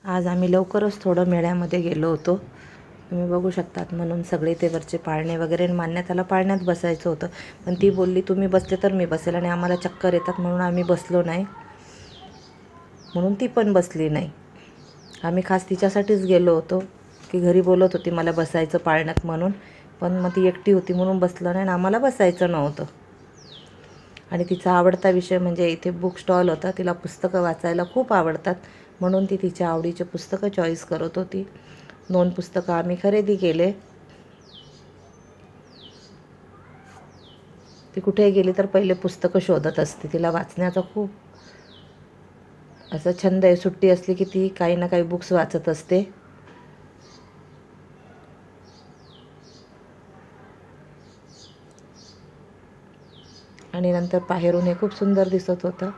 आज आम्ही लवकरच थोडं मेळ्यामध्ये गेलो होतो, तुम्ही बघू शकतात. म्हणून सगळे ते वरचे पाळणे वगैरे मान्यताला पाळण्यात बसायचं होतं, पण ती बोलली तुम्ही बसले तर मी बसेल, आणि आम्हाला चक्कर येतात म्हणून आम्ही बसलो नाही, म्हणून ती पण बसली नाही. आम्ही खास तिच्यासाठीच गेलो होतो, की घरी बोलत होती मला बसायचं पाळण्यात म्हणून, पण मग ती एकटी होती म्हणून बसलं नाही आणि आम्हाला बसायचं नव्हतं. आणि तिचा आवडता विषय म्हणजे इथे बुक स्टॉल होता, तिला पुस्तकं वाचायला खूप आवडतात, म्हणून ती तिच्या आवडीचे पुस्तकं चॉईस करत होती. 2 पुस्तकं आम्ही खरेदी केले. ती कुठेही गेली तर पहिले पुस्तकं शोधत असते, तिला वाचण्याचा खूप असा छंद आहे. सुट्टी असली की ती काही ना काही बुक्स वाचत असते. आणि नंतर बाहेरून हे खूप सुंदर दिसत होतं.